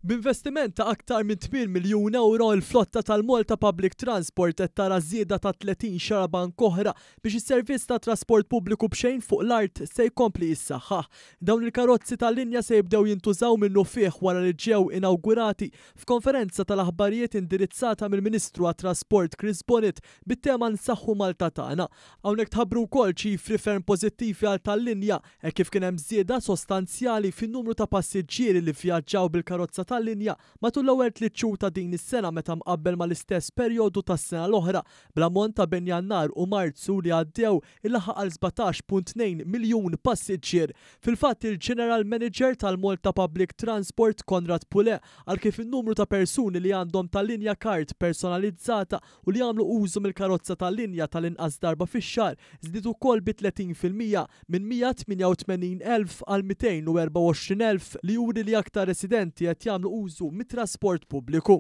B'investiment ta' aktar minn 8 miljun euro il-flotta tal-Malta Public Transport qed tara żieda ta' 30 xarabank oħra biex is-servizz ta' trasport pubbliku b'xejn fuq l-art se jkompli jissaħħaħ. Dawn il-karozzi tal-linja se jibdew jintużaw minnu fih wara li ġew inawgurati f'konferenza tal-aħbarijiet indirizzata mill-Ministru għat-Trasport Chris Bonnet bit-tema Nsaħħu Malta tagħna. Hawnhekk tħabbru wkoll ċifri ferm pożittivi għal tal-linja hekk kif kien hemm żieda sostanzjali fin-numru ta' passiġġieri li vjaġġaw bil-karozza tal-linja matul l-ewwel 3 xhur ta' din is-sena meta mqabbel mal-istess perjodu tas-sena l-oħra bl-ammont ta' bejn Jannar u Marzu li għaddew il-laħaq għal 17.2 miljun passiġġier. Fil-fatt il-General Manager tal-Malta Public Transport Konrad Pule għal kif in-numru ta' persuni li għandhom tal-linja kart personalizzata u li għamlu użu mill-karozza tal-linja tal-inqas darba fix-xahar żdied ukoll bi 30% minn 188,000 għal 224,000 li juri li aktar residenti qed jagħmlu użu mit-trasport pubbliku.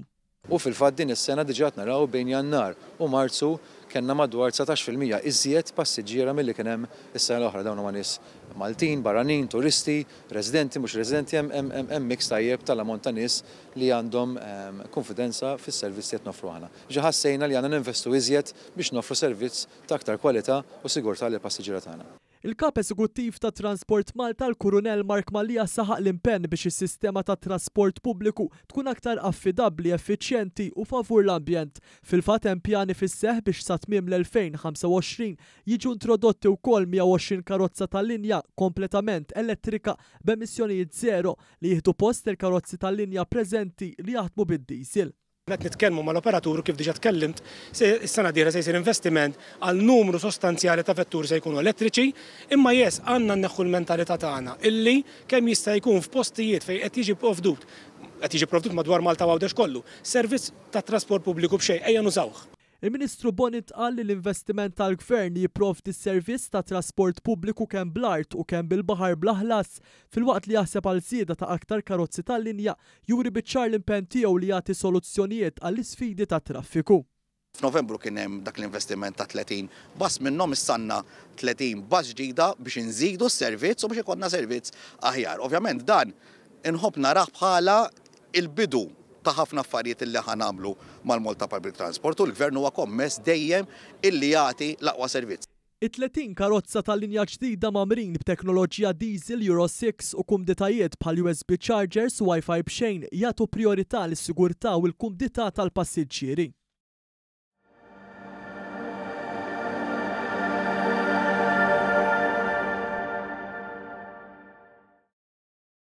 U fil-fatt din is-sena diġà naraw bejn Jannar u Marzu kellna madwar 19% iżjed passiġġiera milli kien hemm is-sena l-oħra. Dawn huma nies Maltin, barranin, turisti, residenti, mhux residenti, hemm mix tajjeb tal-ammont ta' nies li għandhom konfidenza fis-servizz qed nofru aħna. Ġa ħassejna li għandna ninvestu iżjed biex nofru servizz ta' aktar kwalità u sigurtà lill passiġġiera tagħna. Il-Kap Eżekuttiv ta' Transport Malta l-Kurunell Mark Malija saħaq l-impenn biex is-sistema ta' trasport pubbliku tkun aktar affidabbli, effiċjenti u favur l-ambjent. Fil-fatt hemm pjani fis-seħħ biex sa tmiem l-2025 jiġu introdotti wkoll 120 karozza tal-linja kompletament elettrika b'emissjonijiet żero li jieħdu post il-karozzi tal-linja preżenti li jaħdmu bid-diesel. Qed nitkellmu mal-operatur kif diġà tkellimt, is-sena dieħla se jsir investiment għal numru sostanzjali ta' vetturi se jkunu elettriċi, imma għandna nneħħu l-mentalità tagħna illi kemm jista' jkun f'postijiet fejn qed jiġi provdut madwar Malta għawdex kollu, servizz ta' trasport pubbliku b'xejn ejja nużawh. Il-Ministru Bonnet qal li l-investiment tal-Gvern jipprovdi s-servizz ta' trasport pubbliku kemm bl-art u kemm bil-baħar bla ħlas filwaqt li jaħseb għal żieda ta' aktar karozzi tal-linja juri biċ-ċar l-impenn tiegħu li jagħti soluzzjonijiet għall-isfidi tat-traffiku. F'Novembru kien hemm dak l-investiment ta' 30 bass minnhom issanna 30 bass ġdida biex inżidu s-servizz u biex ikollna servizz aħjar. Ovvjament dan inħobb narah bħala il-bidu ta' ħafna affarijiet illi ħanamlu mal-Malta Public Transport u l-Gvern huwa kommess dejjem illi jagħti l-aqwa servizz. It-30 karozza tal-linja ġdida mamrin b'teknoloġija diesel Euro 6 u kumditajiet bħal USB chargers u Wi-Fi b'xejn jagħtu priorità lis-sigurtà u l-kumdità tal-passiġġieri.